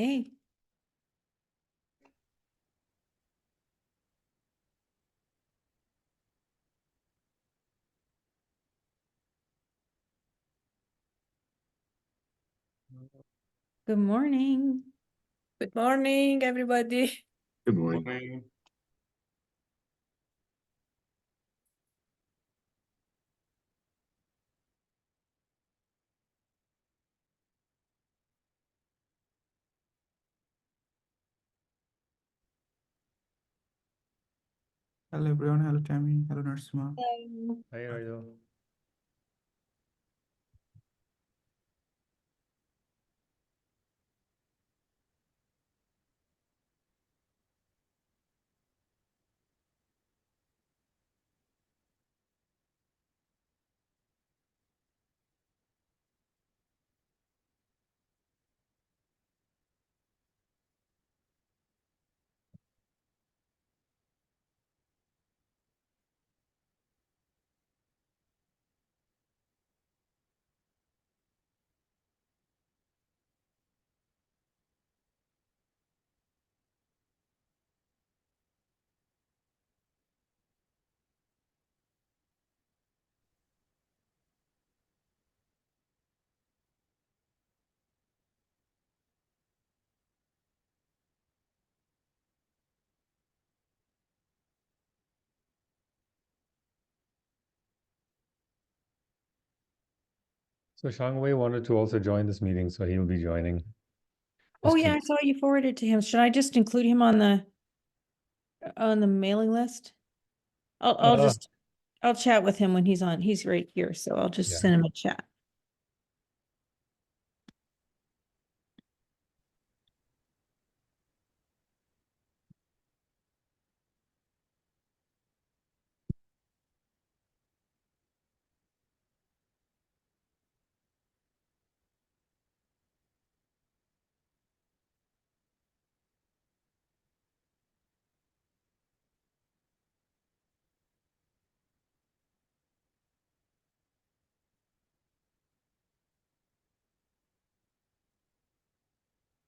Hey. Good morning. Good morning, everybody. Good morning. Hello everyone, hello Tammy, hello Narasimha. Hi, Rayeedul. So Shangwei wanted to also join this meeting, so he will be joining. Oh yeah, I saw you forwarded to him. Should I just include him on the mailing list? I'll chat with him when he's on. He's right here, so I'll just send him a chat.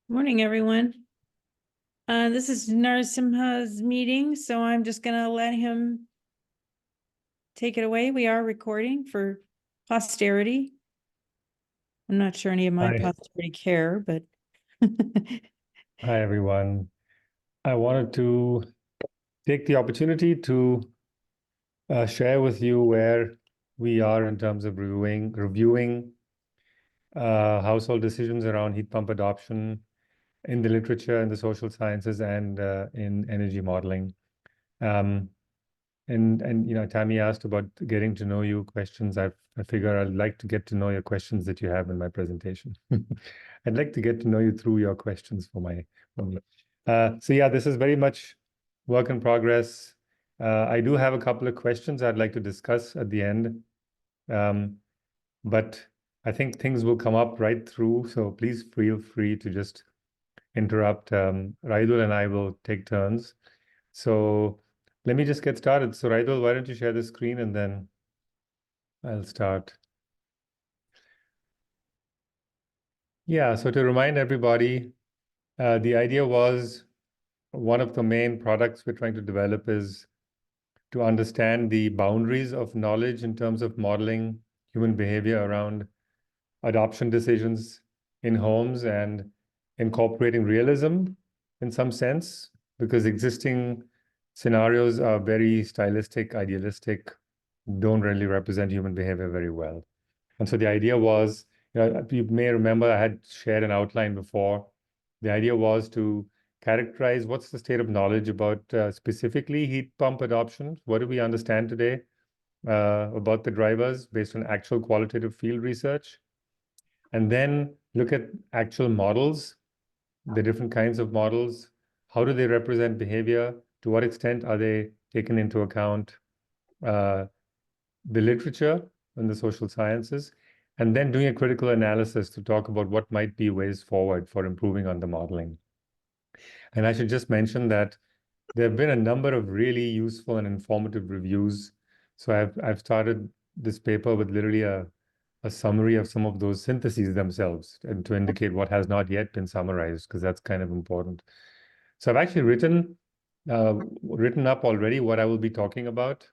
Morning, everyone. This is Narasimha's meeting, so I'm just gonna let him take it away. We are recording for posterity. I'm not sure any of my Hi. posterity care, but Hi, everyone. I wanted to take the opportunity to share with you where we are in terms of reviewing household decisions around heat pump adoption in the literature, in the social sciences, and in energy modeling. And you know, Tammy asked about getting to know you questions. I figure I'd like to get to know your questions that you have in my presentation. I'd like to get to know you through your questions for me. So yeah, this is very much work in progress. I do have a couple of questions I'd like to discuss at the end. But I think things will come up right through, so please feel free to just interrupt. Rayeedul and I will take turns. So let me just get started. So Rayeedul, why don't you share the screen and then I'll start. Yeah, so to remind everybody, the idea was one of the main products we're trying to develop is to understand the boundaries of knowledge in terms of modeling human behavior around adoption decisions in homes and incorporating realism in some sense, because existing scenarios are very stylistic, idealistic, don't really represent human behavior very well. And so the idea was, you may remember I had shared an outline before. The idea was to characterize what's the state of knowledge about specifically heat pump adoption. What do we understand today about the drivers based on actual qualitative field research? And then look at actual models, the different kinds of models. How do they represent behavior? To what extent are they taken into account the literature and the social sciences? And then doing a critical analysis to talk about what might be ways forward for improving on the modeling. And I should just mention that there have been a number of really useful and informative reviews. So I've started this paper with literally a a summary of some of those syntheses themselves and to indicate what has not yet been summarized, because that's kind of important. So I've actually written up already what I will be talking about.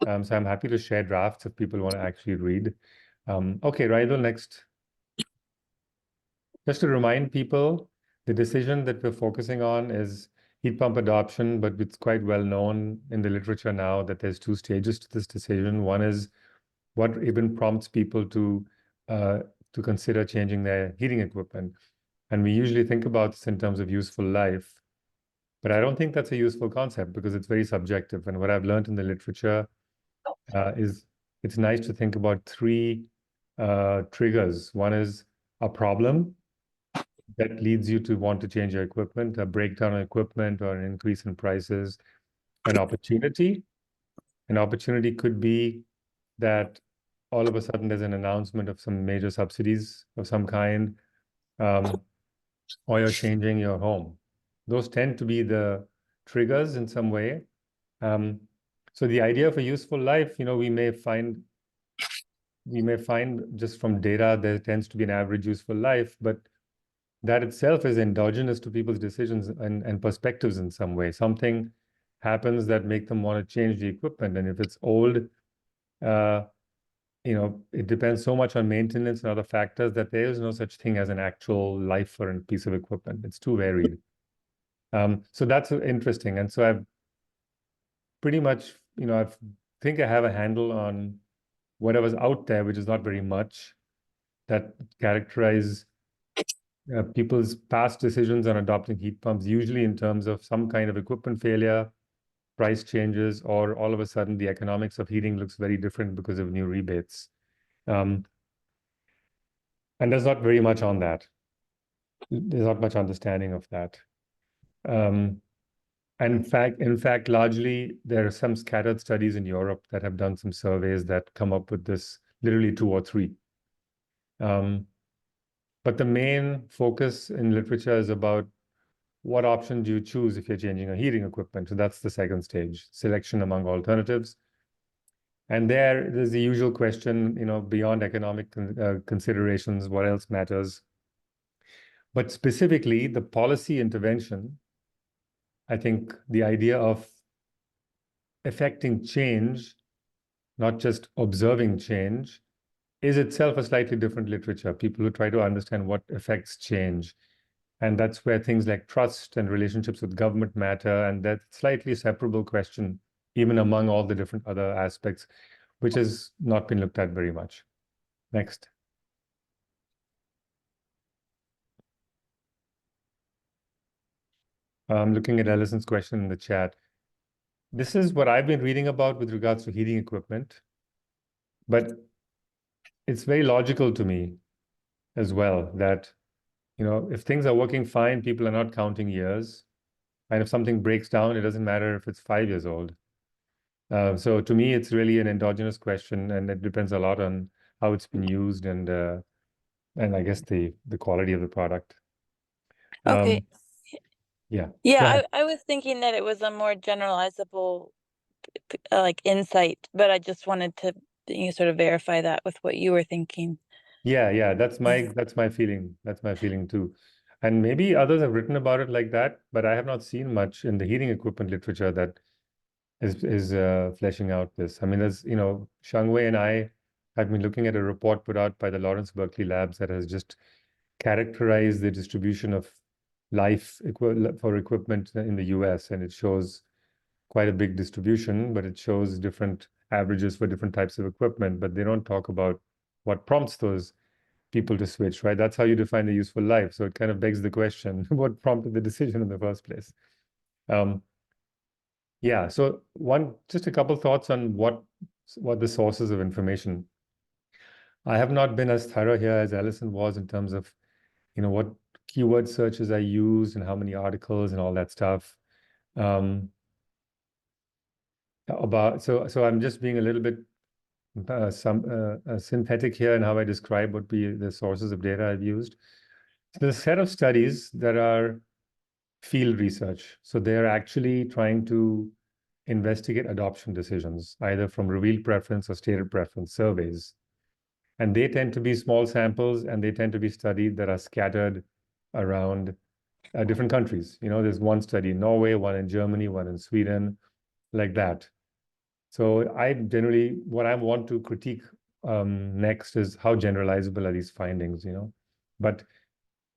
So I'm happy to share drafts if people want to actually read. Okay, Rayeedul, next. Just to remind people, the decision that we're focusing on is heat pump adoption, but it's quite well known in the literature now that there's two stages to this decision. One is what even prompts people to consider changing their heating equipment. And we usually think about this in terms of useful life, but I don't think that's a useful concept because it's very subjective. And what I've learned in the literature is it's nice to think about three triggers. One is a problem that leads you to want to change your equipment, a breakdown of equipment or an increase in prices, an opportunity. An opportunity could be that all of a sudden there's an announcement of some major subsidies of some kind, or you're changing your home. Those tend to be the triggers in some way. So the idea of a useful life, we may find just from data there tends to be an average useful life, but that itself is endogenous to people's decisions and perspectives in some way. Something happens that make them want to change the equipment. And if it's old, it depends so much on maintenance and other factors that there is no such thing as an actual life for a piece of equipment. It's too varied. So that's interesting. And so I've pretty much, I think I have a handle on whatever's out there, which is not very much, that characterize people's past decisions on adopting heat pumps, usually in terms of some kind of equipment failure, price changes, or all of a sudden the economics of heating looks very different because of new rebates. And there's not very much on that. There's not much understanding of that. And in fact, largely there are some scattered studies in Europe that have done some surveys that come up with this, literally 2 or 3. But the main focus in literature is about what option do you choose if you're changing a heating equipment. So that's the second stage, selection among alternatives. And there's the usual question, beyond economic considerations, what else matters? But specifically, the policy intervention, I think the idea of affecting change, not just observing change, is itself a slightly different literature. People who try to understand what affects change. And that's where things like trust and relationships with government matter. And that slightly separable question, even among all the different other aspects, which has not been looked at very much. Next. I'm looking at Allison's question in the chat. This is what I've been reading about with regards to heating equipment, but it's very logical to me as well that, if things are working fine, people are not counting years. And if something breaks down, it doesn't matter if it's 5 years old. So to me, it's really an endogenous question, and it depends a lot on how it's been used and I guess the quality of the product. Okay. Yeah. Go Yeah, ahead. I was thinking that it was a more generalizable like insight, but I just wanted to sort of verify that with what you were thinking. Yeah, that's my feeling. That's my feeling too. And maybe others have written about it like that, but I have not seen much in the heating equipment literature that is fleshing out this. I mean, there's, Shangwei and I have been looking at a report put out by the Lawrence Berkeley Labs that has just characterized the distribution of life for equipment in the US, and it shows quite a big distribution, but it shows different averages for different types of equipment, but they don't talk about what prompts those people to switch, right? That's how you define the useful life. So it kind of begs the question, what prompted the decision in the first place? Yeah, so just a couple thoughts on what the sources of information. I have not been as thorough here as Allison was in terms of, what keyword searches I used and how many articles and all that stuff. So I'm just being a little bit synthetic here in how I describe what be the sources of data I've used. So there's a set of studies that are field research. So they're actually trying to investigate adoption decisions, either from revealed preference or stated preference surveys. And they tend to be small samples, and they tend to be studied that are scattered around different countries. There's one study in Norway, one in Germany, one in Sweden, like that. So I generally, what I want to critique next is how generalizable are these findings, But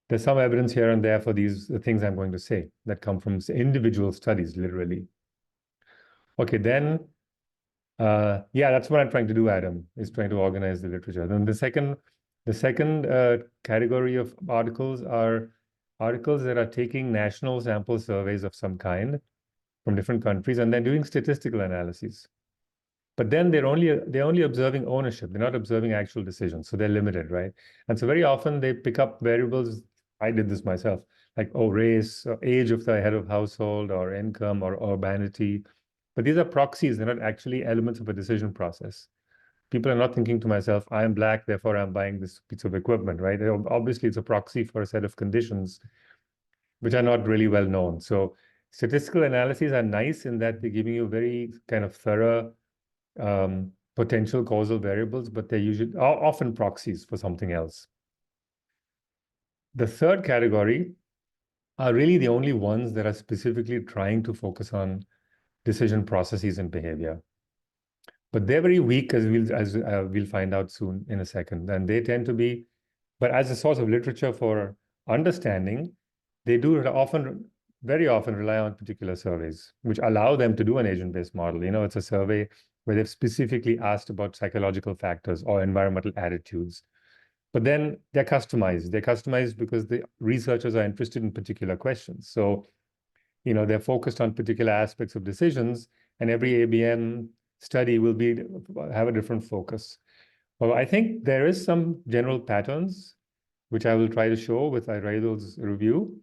there's some evidence here and there for the things I'm going to say that come from individual studies, literally. Okay, then, yeah, that's what I'm trying to do, Adam, is trying to organize the literature. Then the second category of articles are articles that are taking national sample surveys of some kind from different countries, and then doing statistical analyses. But then they're only observing ownership. They're not observing actual decisions. So they're limited, right? And so very often they pick up variables. I did this myself, like, race, or age of the head of household, or income, or urbanity. But these are proxies. They're not actually elements of a decision process. People are not thinking to myself, I am Black, therefore I'm buying this piece of equipment, right? Obviously, it's a proxy for a set of conditions which are not really well known. So statistical analyses are nice in that they're giving you very kind of thorough potential causal variables, but they're usually often proxies for something else. The third category are really the only ones that are specifically trying to focus on decision processes and behavior. But they're very weak, as we'll find out soon in a second. And they tend to be, but as a source of literature for understanding, they do very often rely on particular surveys, which allow them to do an agent-based model. It's a survey where they've specifically asked about psychological factors or environmental attitudes. But then they're customized. They're customized because the researchers are interested in particular questions. So, they're focused on particular aspects of decisions, and every ABM study will have a different focus. Well, I think there is some general patterns, which I will try to show with Rayeedul's review,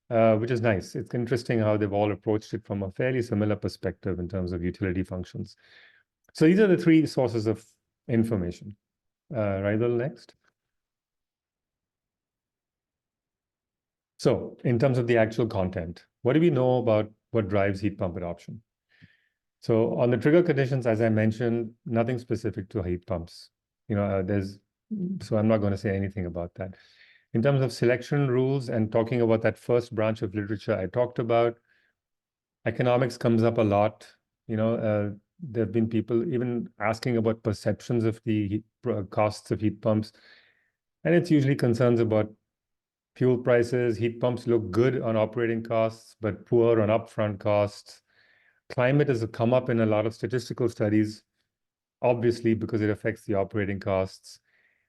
which is nice. It's interesting how they've all approached it from a fairly similar perspective in terms of utility functions. So these are the three sources of information. Rayeedul, next. So in terms of the actual content, what do we know about what drives heat pump adoption? So on the trigger conditions, as I mentioned, nothing specific to heat pumps. So I'm not going to say anything about that. In terms of selection rules and talking about that first branch of literature I talked about, economics comes up a lot. There have been people even asking about perceptions of the costs of heat pumps. And it's usually concerns about fuel prices. Heat pumps look good on operating costs, but poor on upfront costs. Climate has come up in a lot of statistical studies, obviously, because it affects the operating costs.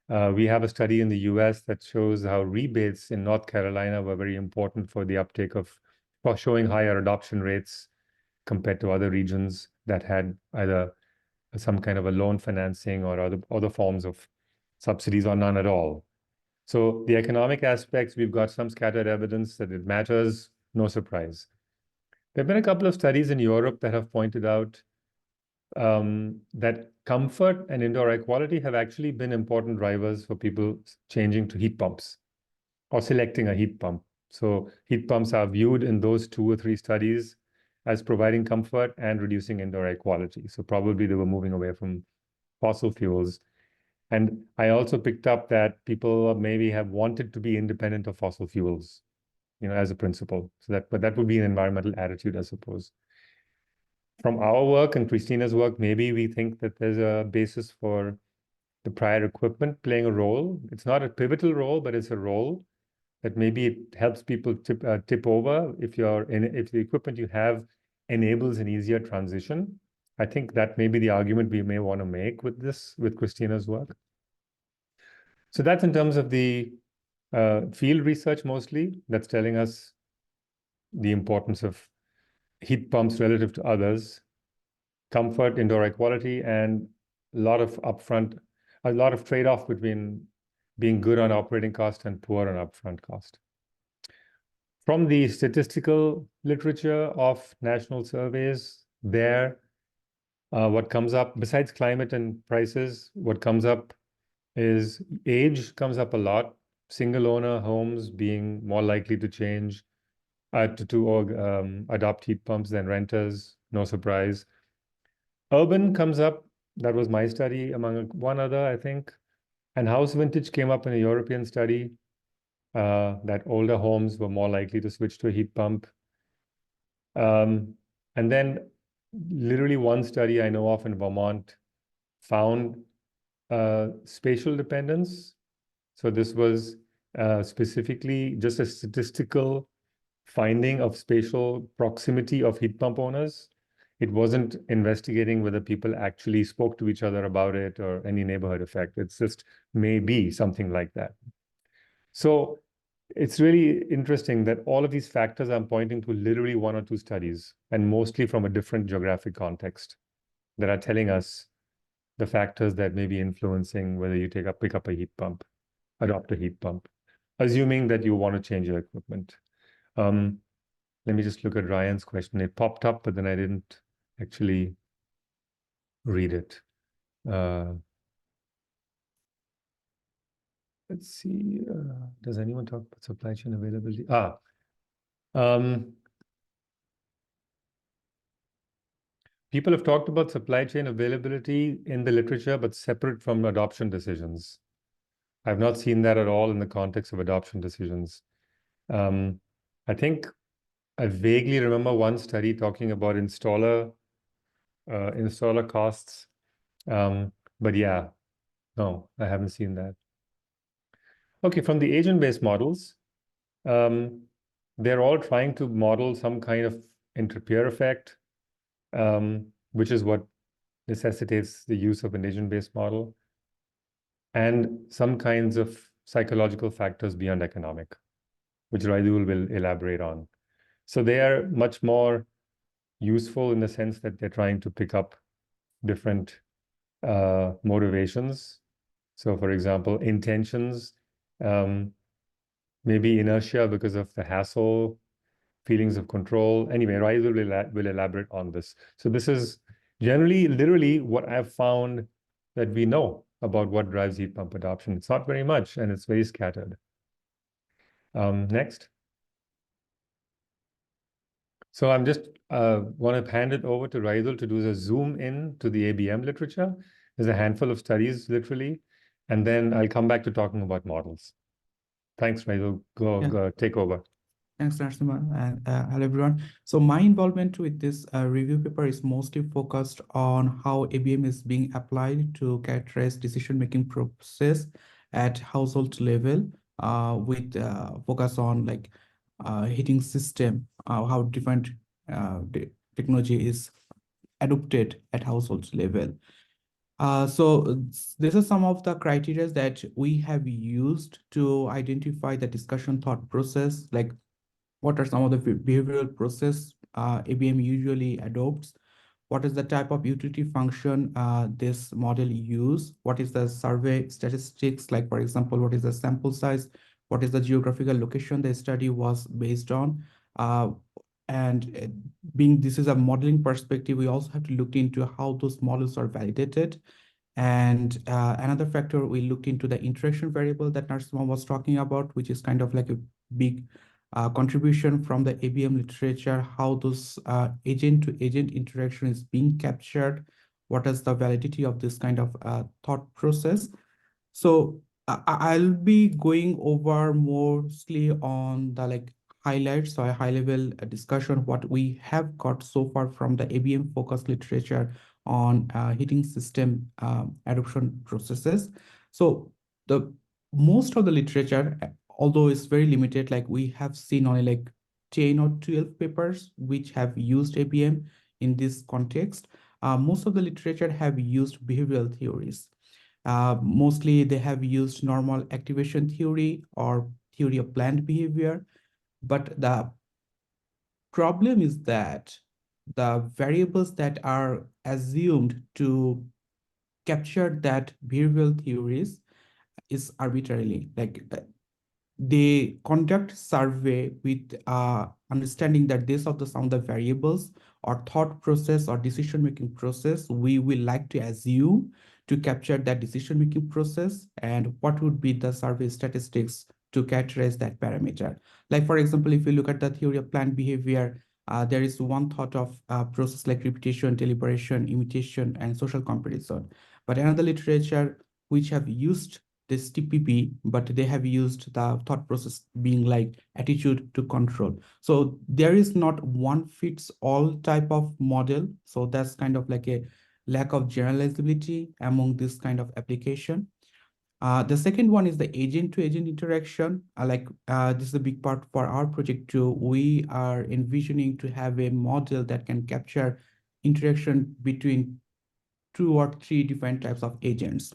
We have a study in the US that shows how rebates in North Carolina were very important for the uptake for showing higher adoption rates compared to other regions that had either some kind of a loan financing or other forms of subsidies or none at all. So the economic aspects, we've got some scattered evidence that it matters, no surprise. There have been a couple of studies in Europe that have pointed out that comfort and indoor air quality have actually been important drivers for people changing to heat pumps or selecting a heat pump. So heat pumps are viewed in those 2 or 3 studies as providing comfort and reducing indoor air quality. So probably they were moving away from fossil fuels. And I also picked up that people maybe have wanted to be independent of fossil fuels, as a principle. But that would be an environmental attitude, I suppose. From our work and Christina's work, maybe we think that there's a basis for the prior equipment playing a role. It's not a pivotal role, but it's a role that maybe it helps people tip over if the equipment you have enables an easier transition. I think that may be the argument we may want to make with Christina's work. So that's in terms of the field research mostly, that's telling us the importance of heat pumps relative to others, comfort, indoor air quality, and a lot of trade-off between being good on operating cost and poor on upfront cost. From the statistical literature of national surveys, what comes up, besides climate and prices, what comes up is age comes up a lot. Single owner homes being more likely to change to adopt heat pumps than renters, no surprise. Urban comes up. That was my study among one other, I think. And house vintage came up in a European study that older homes were more likely to switch to a heat pump. And then literally one study I know of in Vermont found spatial dependence. So this was specifically just a statistical finding of spatial proximity of heat pump owners. It wasn't investigating whether people actually spoke to each other about it or any neighborhood effect. It's just maybe something like that. So it's really interesting that all of these factors I'm pointing to literally one or two studies, and mostly from a different geographic context, that are telling us the factors that may be influencing whether you pick up a heat pump, adopt a heat pump, assuming that you want to change your equipment. Let me just look at Ryan's question. It popped up, but then I didn't actually read it. Let's see. Does anyone talk about supply chain availability? People have talked about supply chain availability in the literature, but separate from adoption decisions. I've not seen that at all in the context of adoption decisions. I think I vaguely remember one study talking about installer costs. But yeah, no, I haven't seen that. Okay, from the agent-based models, they're all trying to model some kind of interpeer effect, which is what necessitates the use of an agent-based model, and some kinds of psychological factors beyond economic, which Rayeedul will elaborate on. So they are much more useful in the sense that they're trying to pick up different motivations. So for example, intentions, maybe inertia because of the hassle, feelings of control. Anyway, Rayeedul will elaborate on this. So this is generally, literally what I've found that we know about what drives heat pump adoption. It's not very much, and it's very scattered. Next. So I'm just want to hand it over to Rayeedul to do the zoom in to the ABM literature. There's a handful of studies, literally, and then I'll come back to talking about models. Thanks, Rayeedul. Go take over. Thanks, Narasimha, and hello everyone. So my involvement with this review paper is mostly focused on how ABM is being applied to characterize decision-making process at household level, with focus on like heating system, how different technology is adopted at household level. So these are some of the criteria that we have used to identify the discussion thought process, like what are some of the behavioral process ABM usually adopts? What is the type of utility function this model use? What is the survey statistics? Like, for example, what is the sample size? What is the geographical location the study was based on? Being this is a modeling perspective, we also have to look into how those models are validated. And another factor, we looked into the interaction variable that Narasimha was talking about, which is kind of like a big contribution from the ABM literature, how those agent-to-agent interaction is being captured, what is the validity of this kind of thought process. So I'll be going over mostly on the like highlights, so a high-level discussion what we have got so far from the ABM focused literature on heating system adoption processes. So the most of the literature, although it's very limited, like we have seen only like 10 or 12 papers which have used ABM in this context. Most of the literature have used behavioral theories. Mostly they have used normal activation theory or theory of planned behavior. But the problem is that the variables that are assumed to capture that behavioral theories is arbitrarily, like they conduct survey with understanding that these are some of the variables or thought process or decision-making process we will like to assume to capture that decision-making process, and what would be the survey statistics to characterize that parameter. Like, for example, if you look at the theory of planned behavior, there is one thought of process like repetition, deliberation, imitation, and social comparison. But another literature which have used this TPP, but they have used the thought process being like attitude to control. So there is not one fits all type of model. So that's kind of like a lack of generalizability among this kind of application. The second one is the agent-to-agent interaction. This is a big part for our project too. We are envisioning to have a model that can capture interaction between 2 or 3 different types of agents.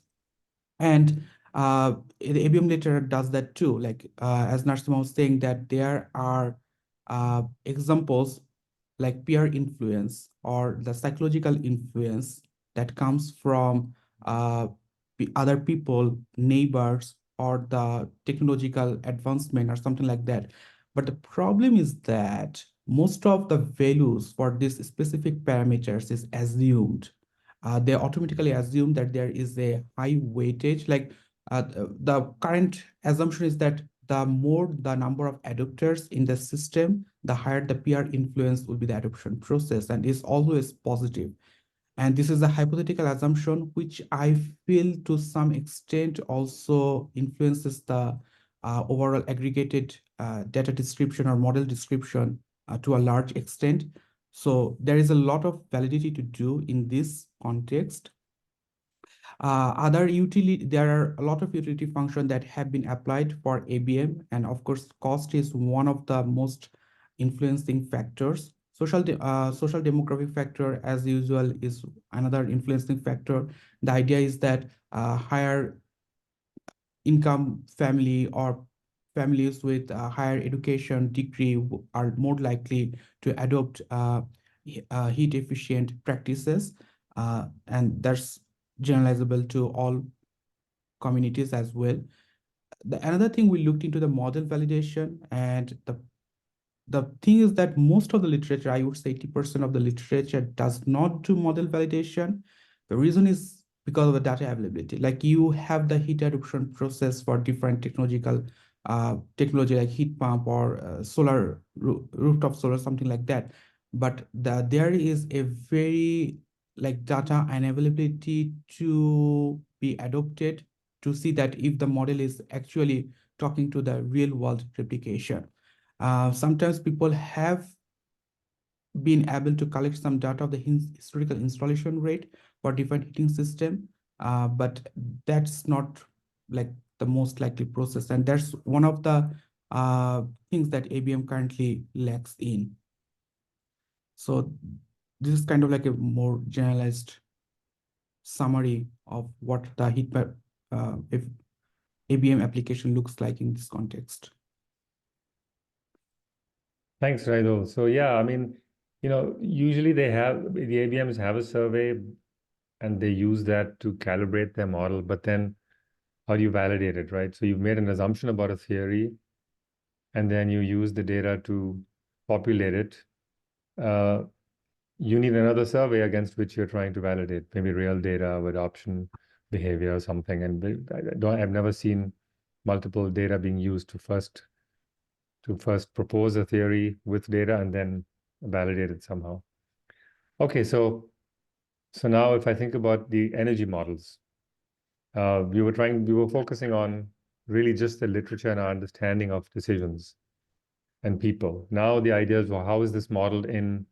And the ABM literature does that too. As Narasimha was saying, that there are examples like peer influence or the psychological influence that comes from other people, neighbors, or the technological advancement or something like that. But the problem is that most of the values for these specific parameters is assumed. They automatically assume that there is a high weightage. The current assumption is that the more the number of adopters in the system, the higher the peer influence will be the adoption process, and is always positive. And this is a hypothetical assumption, which I feel to some extent also influences the overall aggregated data description or model description to a large extent. So there is a lot of validity to do in this context. There are a lot of utility functions that have been applied for ABM, and of course, cost is one of the most influencing factors. Social demographic factor, as usual, is another influencing factor. The idea is that higher income family or families with higher education degree are more likely to adopt heat efficient practices, and that's generalizable to all communities as well. Another thing, we looked into the model validation, and the thing is that most of the literature, I would say 80% of the literature, does not do model validation. The reason is because of the data availability. Like, you have the heat adoption process for different technology like heat pump or solar rooftop solar, something like that. But there is a very data unavailability to be adopted to see that if the model is actually talking to the real world replication. Sometimes people have been able to collect some data of the historical installation rate for different heating system, but that's not the most likely process, and that's one of the things that ABM currently lacks in. So this is kind of like a more generalized summary of what the if ABM application looks like in this context. Thanks, Rayeedul. So yeah, I mean, usually the ABMs have a survey and they use that to calibrate their model, but then how do you validate it, right? So you've made an assumption about a theory and then you use the data to populate it. You need another survey against which you're trying to validate, maybe real data, adoption behavior or something. And I've never seen multiple data being used to first propose a theory with data and then validate it somehow. Okay, so now if I think about the energy models, we were focusing on really just the literature and our understanding of decisions and people. Now the idea is, well, how is this modeled in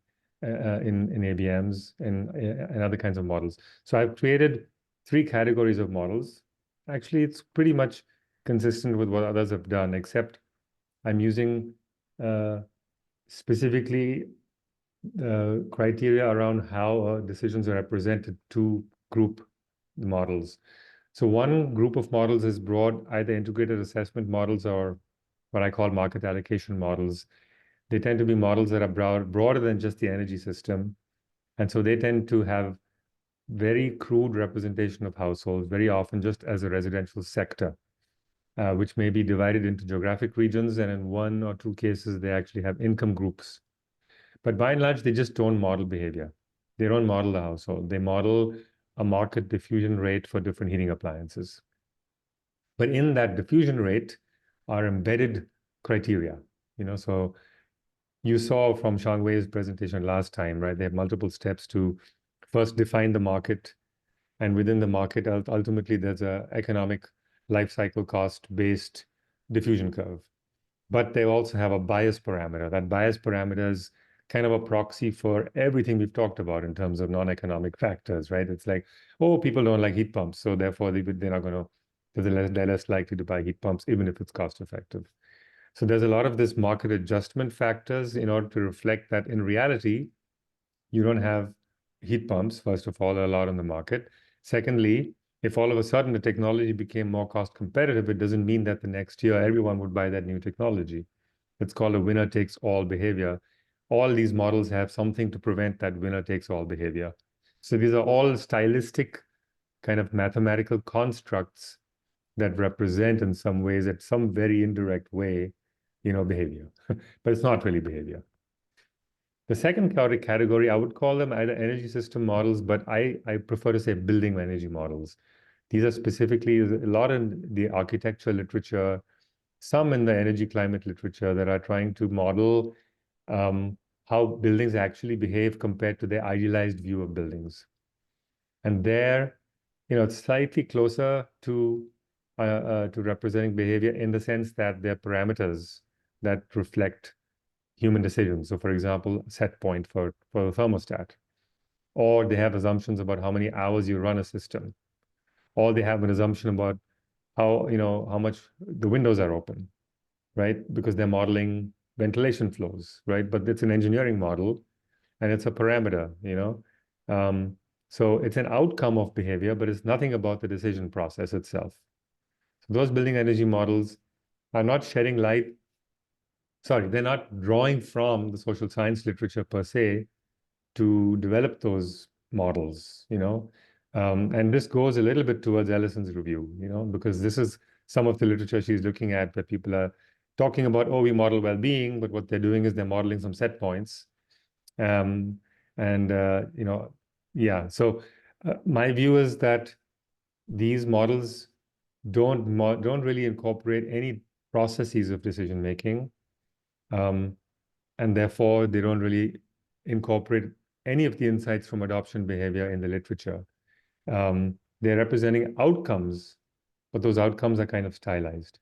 ABMs and other kinds of models? So I've created 3 categories of models. Actually, it's pretty much consistent with what others have done, except I'm using specifically criteria around how decisions are represented to group the models. So one group of models is broad, either integrated assessment models or what I call market allocation models. They tend to be models that are broader than just the energy system. And so they tend to have very crude representation of households, very often just as a residential sector, which may be divided into geographic regions. And in 1 or 2 cases, they actually have income groups. But by and large, they just don't model behavior. They don't model the household. They model a market diffusion rate for different heating appliances. But in that diffusion rate are embedded criteria. So you saw from Shangwei's presentation last time, right? They have multiple steps to first define the market. And within the market, ultimately, there's an economic life cycle cost based diffusion curve. But they also have a bias parameter. That bias parameter is kind of a proxy for everything we've talked about in terms of non-economic factors, right? It's like, oh, people don't like heat pumps, so therefore they're not going to, they're less likely to buy heat pumps, even if it's cost effective. So there's a lot of this market adjustment factors in order to reflect that in reality, you don't have heat pumps, first of all, a lot on the market. Secondly, if all of a sudden the technology became more cost competitive, it doesn't mean that the next year everyone would buy that new technology. It's called a winner takes all behavior. All these models have something to prevent that winner takes all behavior. So these are all stylistic kind of mathematical constructs that represent in some ways, at some very indirect way, behavior. But it's not really behavior. The second category, I would call them either energy system models, but I prefer to say building energy models. These are specifically a lot in the architecture literature, some in the energy climate literature that are trying to model how buildings actually behave compared to their idealized view of buildings. And there, it's slightly closer to representing behavior in the sense that they're parameters that reflect human decisions. So for example, set point for the thermostat, or they have assumptions about how many hours you run a system, or they have an assumption about how much the windows are open, right? Because they're modeling ventilation flows, right? But it's an engineering model and it's a parameter, so it's an outcome of behavior, but it's nothing about the decision process itself. So those building energy models are not shedding light. Sorry, they're not drawing from the social science literature per se to develop those models, and this goes a little bit towards Ellison's review, because this is some of the literature she's looking at where people are talking about, oh, we model well-being, but what they're doing is they're modeling some set points. Yeah, so my view is that these models don't really incorporate any processes of decision making. And therefore, they don't really incorporate any of the insights from adoption behavior in the literature. They're representing outcomes, but those outcomes are kind of stylized.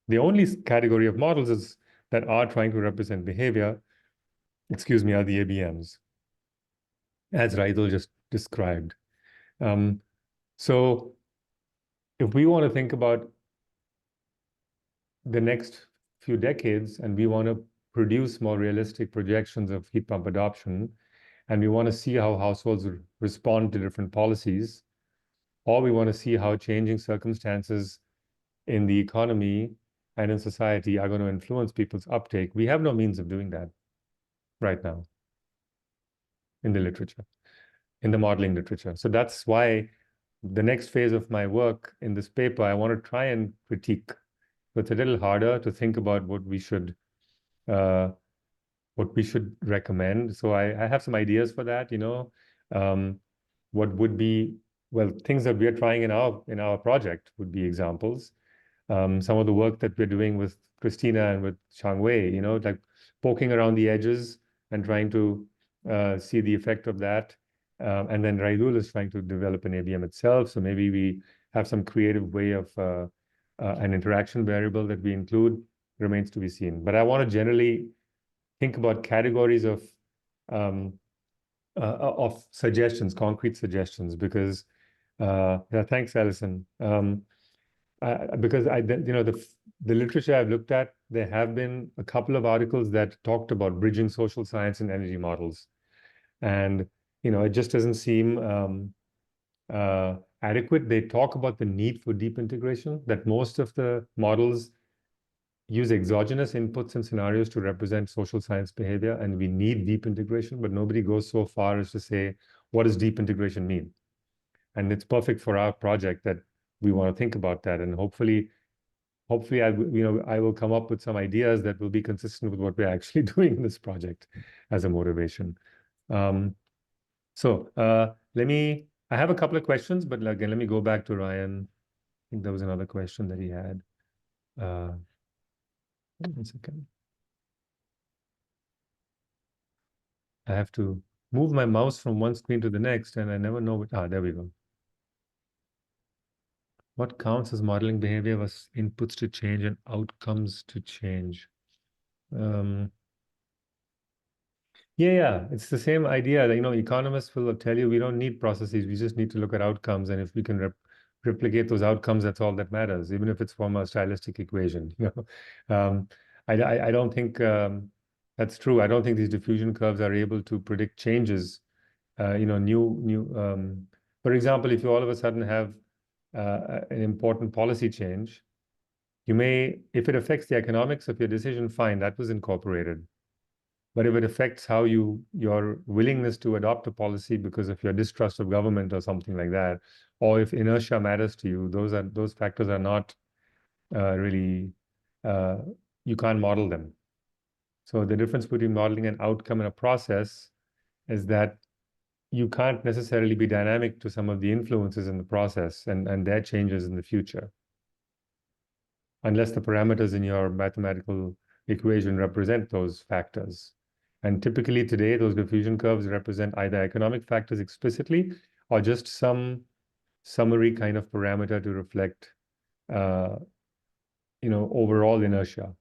The only category of models that are trying to represent behavior, are the ABMs, as Rayeedul just described. So if we want to think about the next few decades and we want to produce more realistic projections of heat pump adoption, and we want to see how households respond to different policies, or we want to see how changing circumstances in the economy and in society are going to influence people's uptake, we have no means of doing that right now in the literature, in the modeling literature. So that's why the next phase of my work in this paper, I want to try and critique. So it's a little harder to think about what we should recommend. So I have some ideas for that, what would be, well, things that we are trying in our project would be examples. Some of the work that we're doing with Christina and with Shangwei, like poking around the edges and trying to see the effect of that. And then Rayeedul is trying to develop an ABM itself. So maybe we have some creative way of an interaction variable that we include, remains to be seen. But I want to generally think about categories of suggestions, concrete suggestions, because thanks, Allison. Because the literature I've looked at, there have been a couple of articles that talked about bridging social science and energy models, and it just doesn't seem adequate. They talk about the need for deep integration, that most of the models use exogenous inputs and scenarios to represent social science behavior, and we need deep integration, but nobody goes so far as to say, what does deep integration mean? And it's perfect for our project that we want to think about that. And hopefully I will come up with some ideas that will be consistent with what we're actually doing in this project as a motivation. I have a couple of questions, but again, let me go back to Ryan. I think there was another question that he had. 1 second. I have to move my mouse from one screen to the next, and I never know there we go. What counts as modeling behavior was inputs to change and outcomes to change. Yeah, it's the same idea that, economists will tell you we don't need processes, we just need to look at outcomes. And if we can replicate those outcomes, that's all that matters, even if it's from a stylistic equation. I don't think that's true. I don't think these diffusion curves are able to predict changes. For example, if you all of a sudden have an important policy change, you may, if it affects the economics of your decision, fine, that was incorporated. But if it affects how your willingness to adopt a policy because of your distrust of government or something like that, or if inertia matters to you, those factors are not really you can't model them. So the difference between modeling an outcome and a process is that you can't necessarily be dynamic to some of the influences in the process and their changes in the future, unless the parameters in your mathematical equation represent those factors. And typically today, those diffusion curves represent either economic factors explicitly or just some summary kind of parameter to reflect, overall inertia,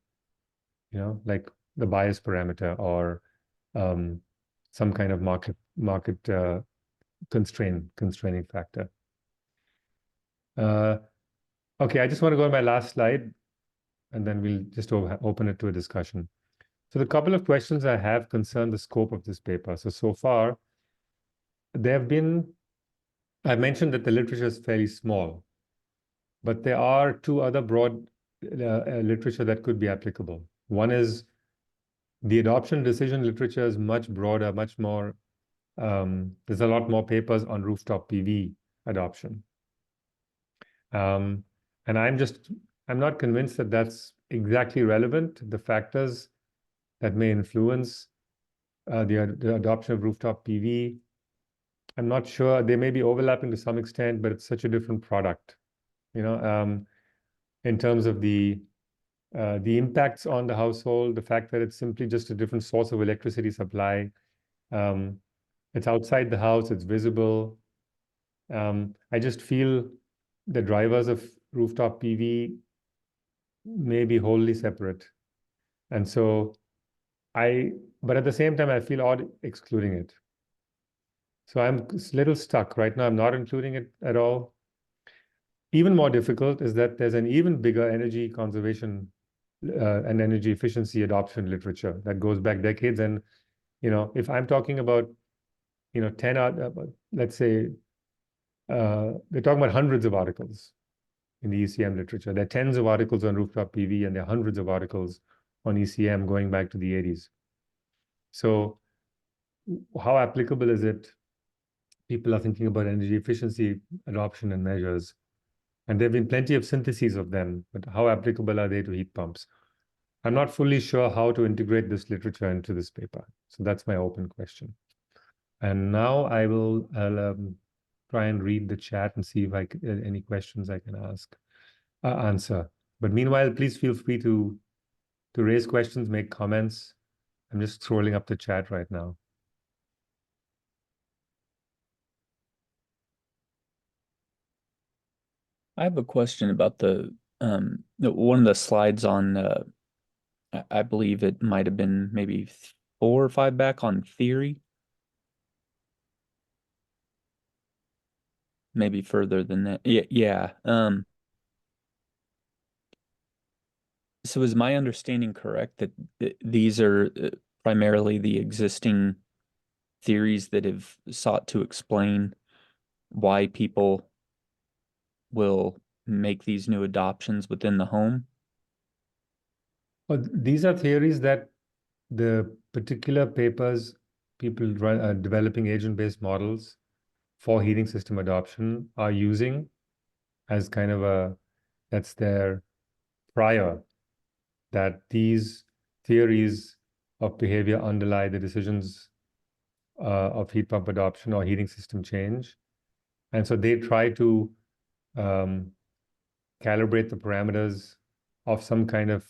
like the bias parameter or some kind of market constraining factor. Okay, I just want to go to my last slide, and then we'll just open it to a discussion. So the couple of questions I have concern the scope of this paper. So far, I mentioned that the literature is fairly small, but there are two other broad literature that could be applicable. One is the adoption decision literature is much broader, much more, there's a lot more papers on rooftop PV adoption. And I'm not convinced that that's exactly relevant. The factors that may influence the adoption of rooftop PV, I'm not sure. They may be overlapping to some extent, but it's such a different product, in terms of the impacts on the household, the fact that it's simply just a different source of electricity supply. It's outside the house, it's visible. I just feel the drivers of rooftop PV may be wholly separate. And so but at the same time, I feel odd excluding it. So I'm a little stuck right now. I'm not including it at all. Even more difficult is that there's an even bigger energy conservation and energy efficiency adoption literature that goes back decades. And, if I'm talking about, 10 out, let's say, they're talking about hundreds of articles in the ECM literature. There are tens of articles on rooftop PV, and there are hundreds of articles on ECM going back to the 80s. So how applicable is it? People are thinking about energy efficiency adoption and measures. And there have been plenty of syntheses of them, but how applicable are they to heat pumps? I'm not fully sure how to integrate this literature into this paper. So that's my open question. And now I'll try and read the chat and see if any questions I can answer. But meanwhile, please feel free to raise questions, make comments. I'm just scrolling up the chat right now. I have a question about the one of the slides on I believe it might have been maybe 4 or 5 back on theory. Maybe further than that. Yeah. So is my understanding correct that these are primarily the existing theories that have sought to explain why people will make these new adoptions within the home? Well, these are theories that the particular papers, people developing agent-based models for heating system adoption are using as kind of that's their prior, that these theories of behavior underlie the decisions of heat pump adoption or heating system change. And so they try to calibrate the parameters of some kind of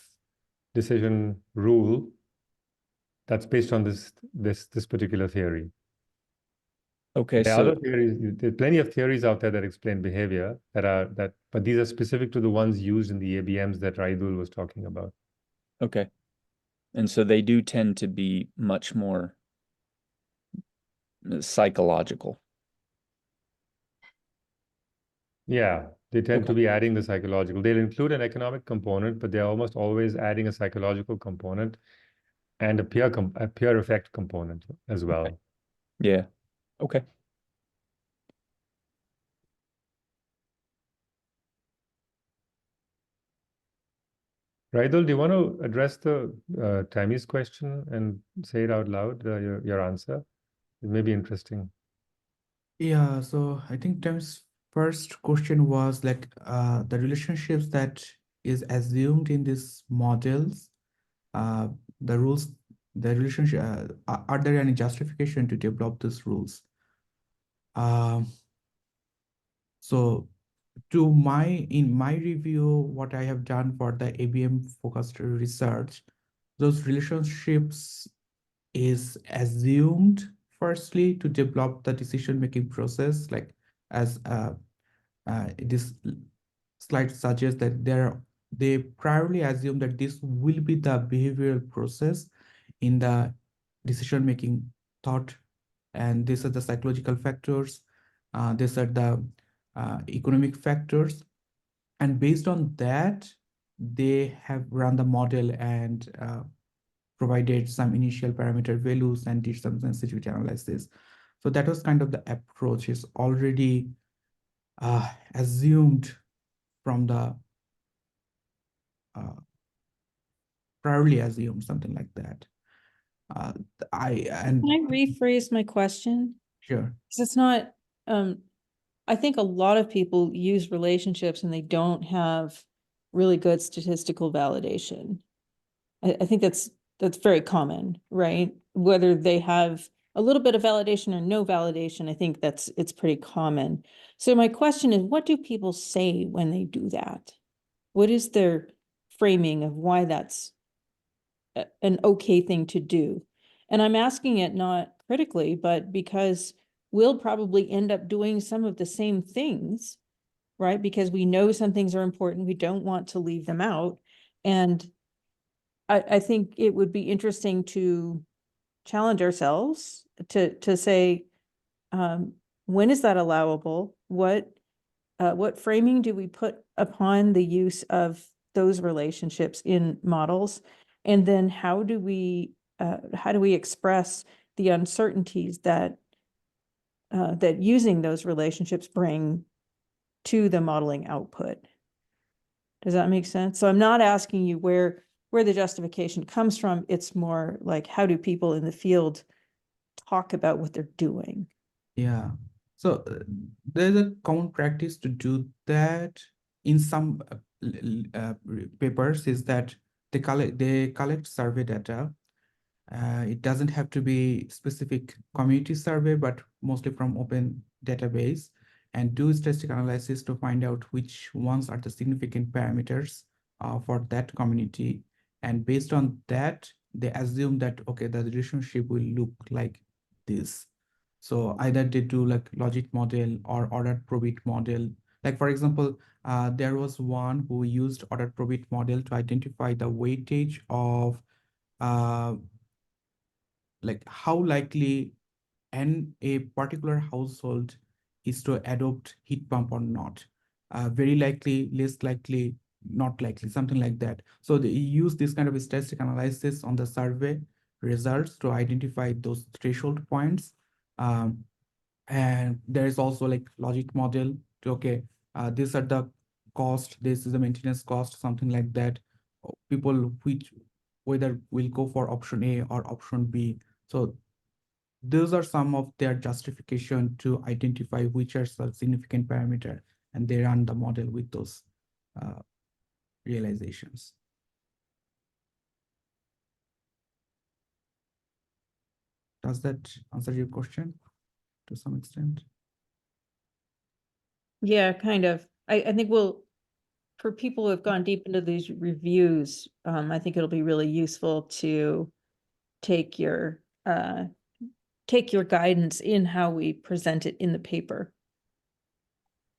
decision rule that's based on this particular theory. Okay, There are so other theories, there are plenty of theories out there that explain behavior but these are specific to the ones used in the ABMs that Rayeedul was talking about. okay. And so they do tend to be much more psychological. Yeah, they tend to Okay. be adding the psychological. They'll include an economic component, but they're almost always adding a psychological component and a peer effect component as well. Yeah. Okay. Raidul, do you want to address the Tammy's question and say it out loud, your answer? It may be interesting. Yeah, so I think Tim's first question was like the relationships that is assumed in these models, the rules, the relationship, are there any justification to develop these rules? So in my review, what I have done for the ABM focused research, those relationships is assumed firstly to develop the decision-making process, like as this slide suggests that they primarily assume that this will be the behavioral process in the decision-making thought, and these are the psychological factors, these are the economic factors, and based on that, they have run the model and provided some initial parameter values and did some sensitivity analysis. So that was kind of the approach is already assumed from the primarily assumed, something like that. Can I rephrase my question? Sure. Because it's not, I think a lot of people use relationships and they don't have really good statistical validation. I think that's very common, right? Whether they have a little bit of validation or no validation, I think it's pretty common. So my question is, what do people say when they do that? What is their framing of why that's an okay thing to do? And I'm asking it not critically, but because we'll probably end up doing some of the same things, right? Because we know some things are important. We don't want to leave them out. And I think it would be interesting to challenge ourselves to say, when is that allowable? What framing do we put upon the use of those relationships in models? And then how do we express the uncertainties that that using those relationships bring to the modeling output? Does that make sense? So I'm not asking you where the justification comes from. It's more like, how do people in the field talk about what they're doing? Yeah. So there's a common practice to do that in some papers is that they collect survey data. It doesn't have to be specific community survey, but mostly from open database, and do statistic analysis to find out which ones are the significant parameters for that community. And based on that, they assume that, okay, the relationship will look like this. So either they do like logic model or ordered probit model. Like for example, there was one who used ordered probit model to identify the weightage of like how likely a particular household is to adopt heat pump or not. Very likely, less likely, not likely, something like that. So they use this kind of statistic analysis on the survey results to identify those threshold points. And there is also like logic model to, okay, these are the cost, this is the maintenance cost, something like that. People whether will go for option A or option B. So those are some of their justification to identify which are the significant parameter, and they run the model with those realizations. Does that answer your question to some extent? Yeah, kind of. I think for people who have gone deep into these reviews, I think it'll be really useful to take your take your guidance in how we present it in the paper.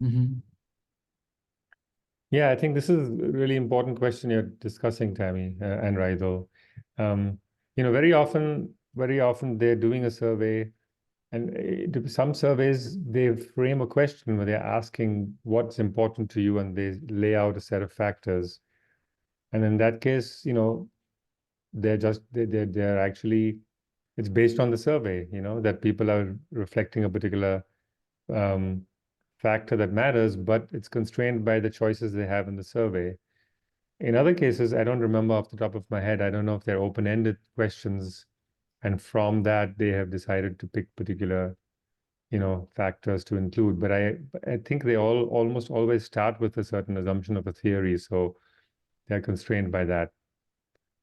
Mhm. Yeah, I think this is a really important question you're discussing, Tammy and Rayeedul. Very often they're doing a survey, and some surveys, they frame a question where they're asking what's important to you, and they lay out a set of factors. And in that case, they're actually, it's based on the survey, that people are reflecting a particular factor that matters, but it's constrained by the choices they have in the survey. In other cases, I don't remember off the top of my head, I don't know if they're open-ended questions, and from that they have decided to pick particular, factors to include. But I think they all almost always start with a certain assumption of a theory, so they're constrained by that.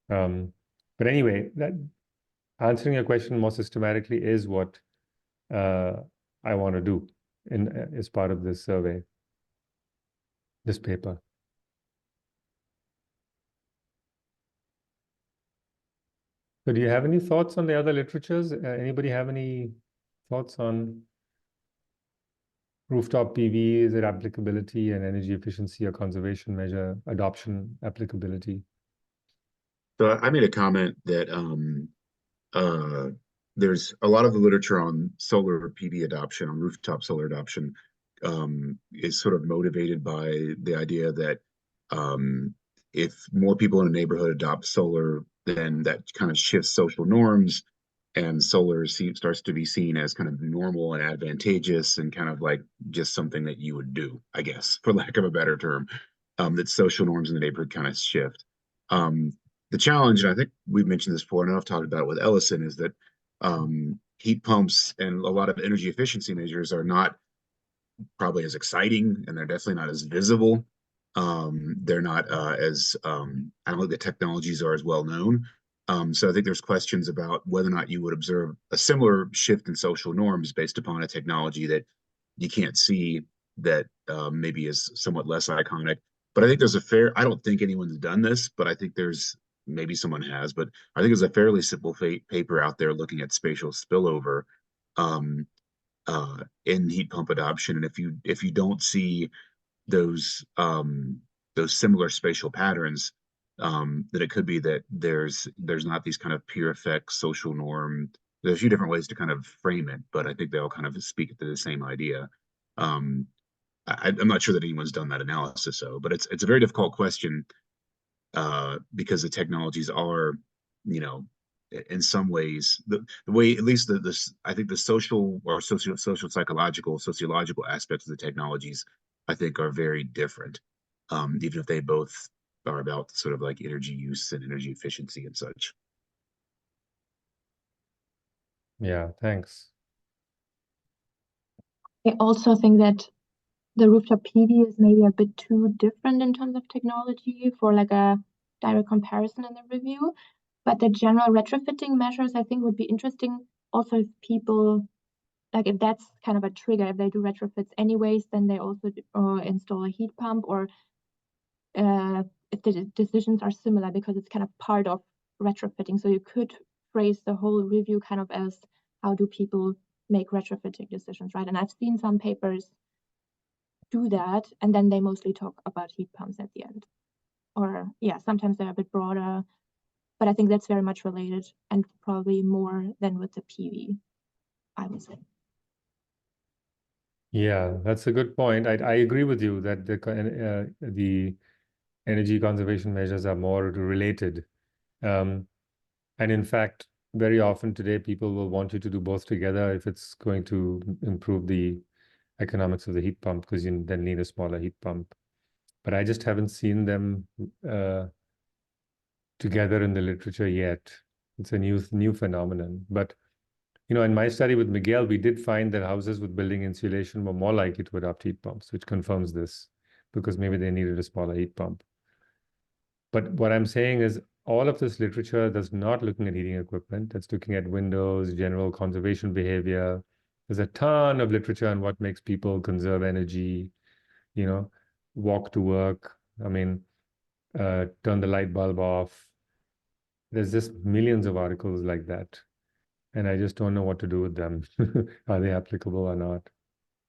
But anyway, that answering your question more systematically is what I want to do as part of this survey, this paper. So do you have any thoughts on the other literatures? Anybody have any thoughts on rooftop PV, is it applicability and energy efficiency or conservation measure adoption applicability? So I made a comment that there's a lot of the literature on solar PV adoption, on rooftop solar adoption, is sort of motivated by the idea that if more people in a neighborhood adopt solar, then that kind of shifts social norms, and solar starts to be seen as kind of normal and advantageous and kind of like just something that you would do, I guess, for lack of a better term, that social norms in the neighborhood kind of shift. The challenge, and I think we've mentioned this before, and I've talked about it with Ellison, is that heat pumps and a lot of energy efficiency measures are not probably as exciting, and they're definitely not as visible. They're not as I don't think the technologies are as well known. So I think there's questions about whether or not you would observe a similar shift in social norms based upon a technology that you can't see, that maybe is somewhat less iconic. But I think there's I don't think anyone's done this, but I think maybe someone has, but I think there's a fairly simple paper out there looking at spatial spillover in heat pump adoption. And if you don't see those similar spatial patterns, then it could be that there's not these kind of peer effects, social norm. There's a few different ways to kind of frame it, but I think they all kind of speak to the same idea. I'm not sure that anyone's done that analysis, but it's a very difficult question because the technologies are, in some ways, the way, at least I think the social or sociological aspects of the technologies, I think, are very different, even if they both are about sort of like energy use and energy efficiency and such. Yeah, thanks. I also think that the rooftop PV is maybe a bit too different in terms of technology for like a direct comparison in the review. But the general retrofitting measures, I think, would be interesting also if people, like if that's kind of a trigger, if they do retrofits anyways, then they also install a heat pump, or if the decisions are similar, because it's kind of part of retrofitting. So you could phrase the whole review kind of as, how do people make retrofitting decisions, right? And I've seen some papers do that, and then they mostly talk about heat pumps at the end. Or yeah, sometimes they're a bit broader, but I think that's very much related, and probably more than with the PV, I would say. Yeah, that's a good point. I agree with you that the energy conservation measures are more related. And in fact, very often today, people will want you to do both together if it's going to improve the economics of the heat pump, because you then need a smaller heat pump. But I just haven't seen them together in the literature yet. It's a new phenomenon. But in my study with Miguel, we did find that houses with building insulation were more likely to adopt heat pumps, which confirms this, because maybe they needed a smaller heat pump. But what I'm saying is all of this literature that's not looking at heating equipment, that's looking at windows, general conservation behavior. There's a ton of literature on what makes people conserve energy, walk to work. I mean, turn the light bulb off. There's just millions of articles like that. and I just don't know what to do with them. Are they applicable or not?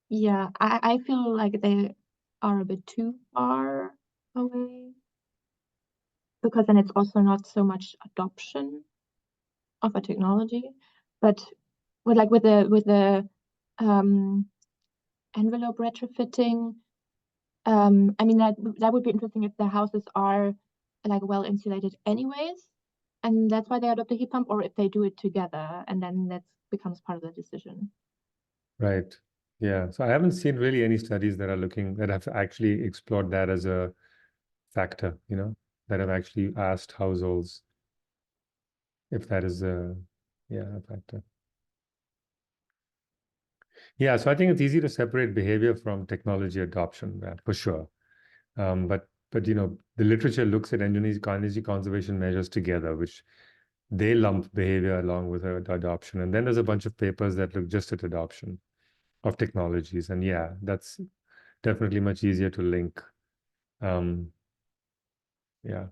Yeah, I feel like they are a bit too far away because then it's also not so much adoption of a technology, but with the envelope retrofitting, I mean that would be interesting if the houses are like well insulated anyways, and that's why they adopt a heat pump, or if they do it together and then that becomes part of the decision. Right. Yeah. So I haven't seen really any studies that have actually explored that as a factor, that have actually asked households if that is a factor. Yeah, so I think it's easy to separate behavior from technology adoption, for sure. But the literature looks at energy conservation measures together, which they lump behavior along with adoption. And then there's a bunch of papers that look just at adoption of technologies. And yeah, that's definitely much easier to link. Yeah.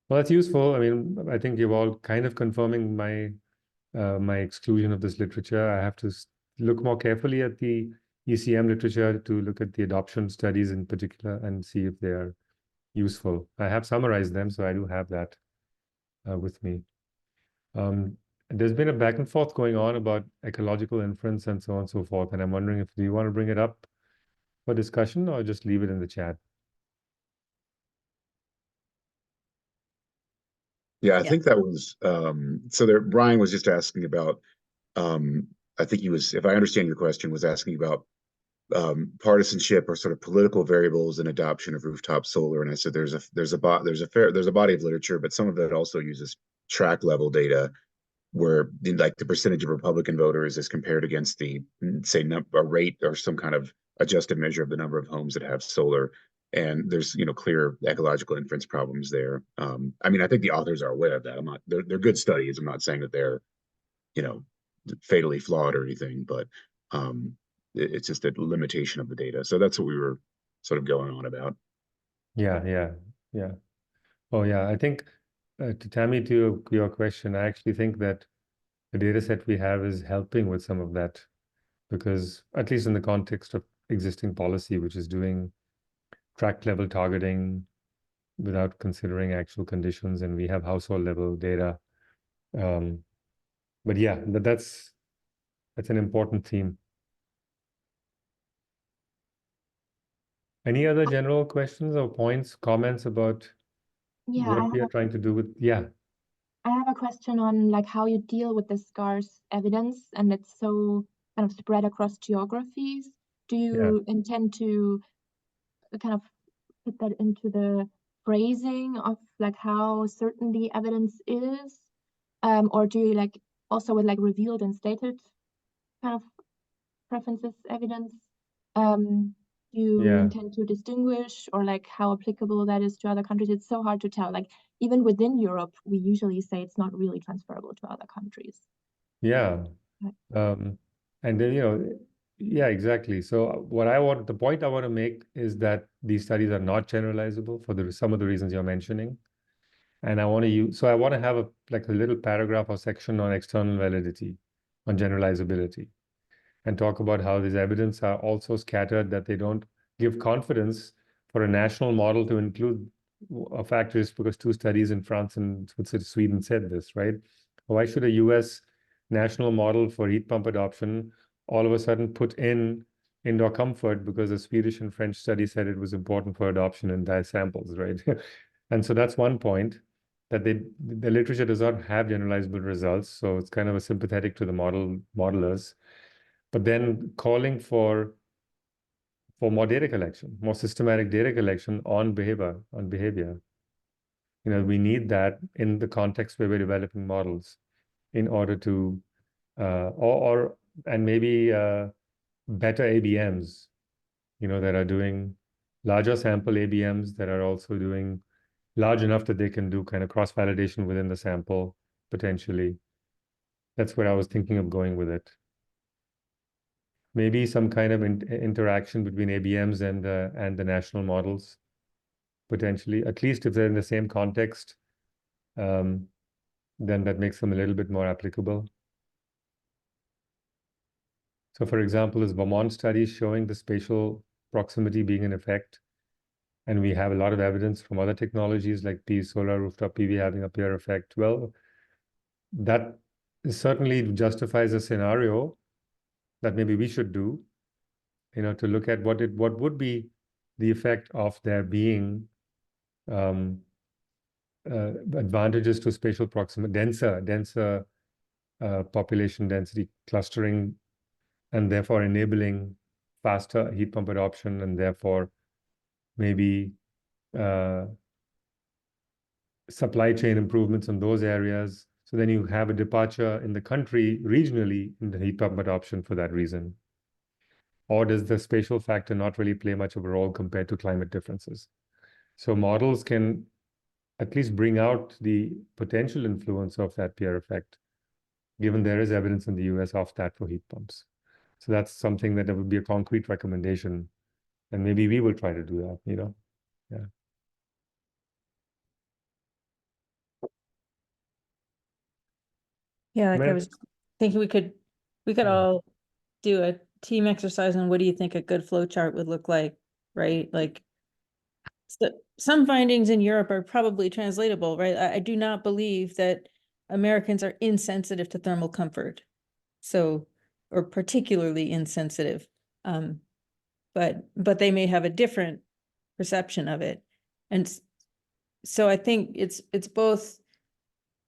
Well, that's useful. I mean, I think you're all kind of confirming my exclusion of this literature. I have to look more carefully at the ECM literature to look at the adoption studies in particular and see if they are useful. I have summarized them, so I do have that with me. There's been a back and forth going on about ecological inference and so on and so forth, and I'm wondering do you want to bring it up for discussion or just leave it in the chat? Yeah, I think that was so there Brian was just asking about I think he was, if I understand your question, was asking about partisanship or sort of political variables in adoption of rooftop solar. And I said there's a body of literature, but some of it also uses tract level data where like the percentage of Republican voters is compared against the say a rate or some kind of adjusted measure of the number of homes that have solar. And there's clear ecological inference problems there. I mean, I think the authors are aware of that. They're good studies. I'm not saying that they're fatally flawed or anything, but it's just a limitation of the data. So that's what we were sort of going on about. Yeah. Oh, yeah. I think to Tammy, to your question, I actually think that the data set we have is helping with some of that, because at least in the context of existing policy, which is doing tract level targeting without considering actual conditions, and we have household level data. But yeah, that's an important theme. Any other general questions or points, comments about what we are trying to do with? Yeah. I have a question on like how you deal with the scarce evidence, and it's so kind of spread across geographies. Do you intend to kind of put that into the phrasing of like how certain the evidence is, or do you like also with like revealed and stated kind of preferences evidence? You intend to distinguish, or like how applicable that is to other countries? It's so hard to tell. Like even within Europe, we usually say it's not really transferable to other countries. Yeah. And then, yeah, exactly. So the point I want to make is that these studies are not generalizable for some of the reasons you're mentioning. And I want to have a little paragraph or section on external validity, on generalizability, and talk about how these evidence are also scattered, that they don't give confidence for a national model to include factors, because 2 studies in France and Sweden said this, right? Why should a US national model for heat pump adoption all of a sudden put in indoor comfort because a Swedish and French study said it was important for adoption in their samples, right? And so that's one point, that the literature does not have generalizable results. So it's kind of a sympathetic to the modelers, but then calling for more data collection, more systematic data collection on behavior. We need that in the context where we're developing models in order to, and maybe better ABMs, that are doing larger sample ABMs that are also doing large enough that they can do kind of cross-validation within the sample, potentially. That's where I was thinking of going with it. Maybe some kind of interaction between ABMs and the national models, potentially, at least if they're in the same context, then that makes them a little bit more applicable. So for example, this Vermont study showing the spatial proximity being an effect. And we have a lot of evidence from other technologies like solar rooftop PV having a peer effect. Well, that certainly justifies a scenario that maybe we should do, to look at what would be the effect of there being advantages to spatial proximity, denser population density clustering, and therefore enabling faster heat pump adoption, and therefore maybe supply chain improvements in those areas. So then you have a departure in the country regionally in the heat pump adoption for that reason. Or does the spatial factor not really play much of a role compared to climate differences? So models can at least bring out the potential influence of that peer effect, given there is evidence in the US of that for heat pumps. So that's something that would be a concrete recommendation. And maybe we will try to do that, Yeah. Yeah, like I Well- was thinking we could all do a team exercise on what do you think a good flow chart would look like, right? Like, so some findings in Europe are probably translatable, right? I do not believe that Americans are insensitive to thermal comfort. So, or particularly insensitive. But they may have a different perception of it. And so I think it's both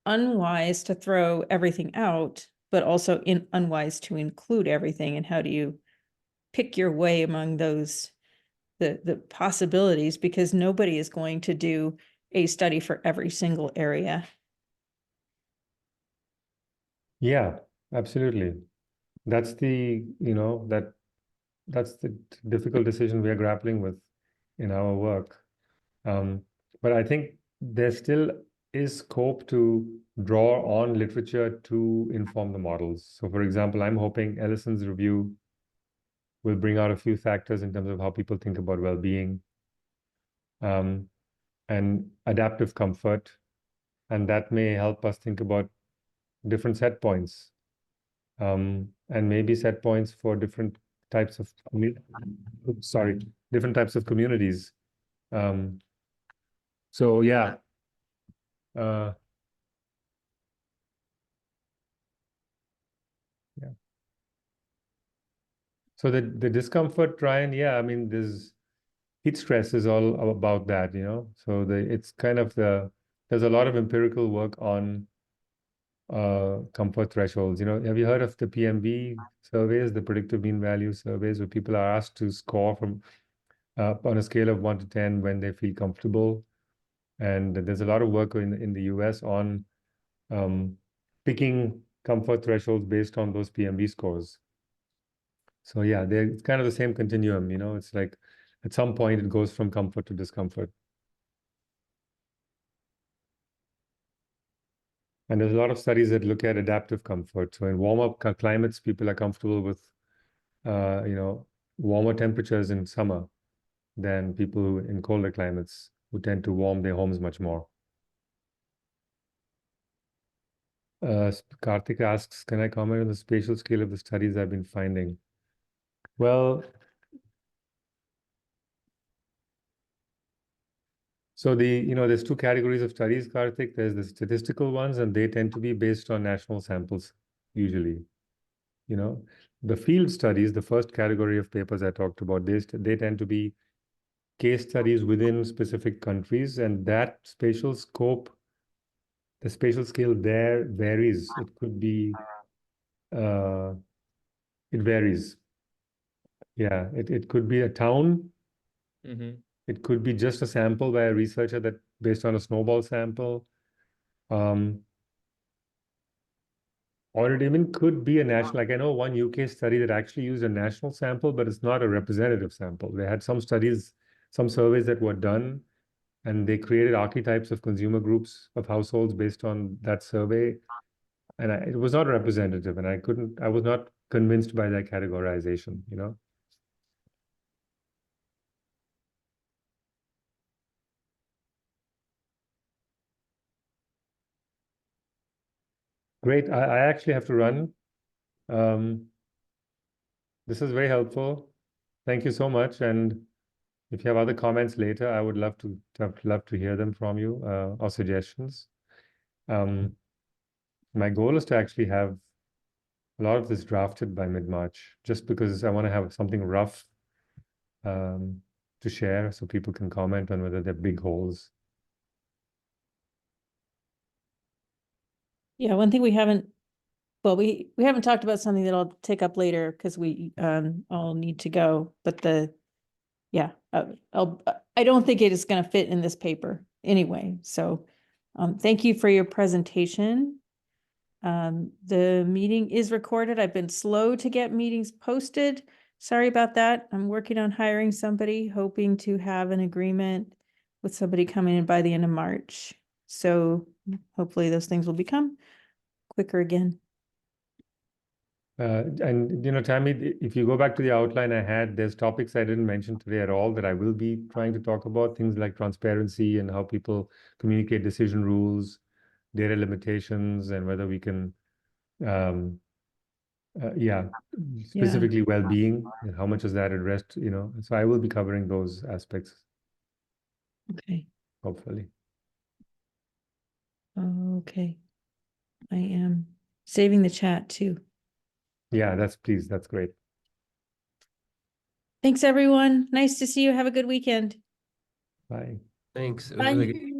unwise to throw everything out, but also unwise to include everything. And how do you pick your way among those, the possibilities, because nobody is going to do a study for every single area. Yeah, absolutely. That's the, that's the difficult decision we are grappling with in our work. But I think there still is scope to draw on literature to inform the models. So for example, I'm hoping Ellison's review will bring out a few factors in terms of how people think about well-being, and adaptive comfort. And that may help us think about different set points, and maybe set points for different types of different types of communities. So yeah. Yeah. So the discomfort, Ryan, yeah, I mean, there's heat stress is all about that, So it's kind of there's a lot of empirical work on comfort thresholds. Have you heard of the PMV surveys, the predictive mean value surveys, where people are asked to score from on a scale of 1 to 10 when they feel comfortable? And there's a lot of work in the US on picking comfort thresholds based on those PMV scores. So yeah, it's kind of the same continuum, It's like at some point it goes from comfort to discomfort. And there's a lot of studies that look at adaptive comfort. So in warm-up climates, people are comfortable with, warmer temperatures in summer than people who in colder climates who tend to warm their homes much more. Karthik asks, can I comment on the spatial scale of the studies I've been finding? Well, so there's two categories of studies, Karthik. There's the statistical ones, and they tend to be based on national samples, usually. The field studies, the first category of papers I talked about, they tend to be case studies within specific countries, and that spatial scope, the spatial scale there varies. It could be, it varies. Yeah, it could be a town. It could be just a sample by a researcher that based on a snowball sample. Or it even could be a national, like I know one UK study that actually used a national sample, but it's not a representative sample. They had some studies, some surveys that were done, and they created archetypes of consumer groups of households based on that survey. And it was not representative, and I was not convinced by that categorization, Great. I actually have to run. This is very helpful. Thank you so much. And if you have other comments later, I would love to hear them from you, or suggestions. My goal is to actually have a lot of this drafted by mid-March, just because I want to have something rough to share so people can comment on whether they're big holes. Yeah, one thing we haven't, well, we haven't talked about something that I'll take up later because we all need to go, but I don't think it is going to fit in this paper anyway. So thank you for your presentation. The meeting is recorded. I've been slow to get meetings posted. Sorry about that. I'm working on hiring somebody, hoping to have an agreement with somebody coming in by the end of March. So hopefully those things will become quicker again. And Tammy, if you go back to the outline I had, there's topics I didn't mention today at all that I will be trying to talk about, things like transparency and how people communicate decision rules, data limitations, and whether we can, specifically well-being, and how much is that addressed, So I will be covering those aspects, Okay. hopefully. Okay. I am saving the chat too. Yeah, that's great. Thanks, everyone. Nice to see you. Have a good weekend. Bye. Thanks. It was Bye. really good.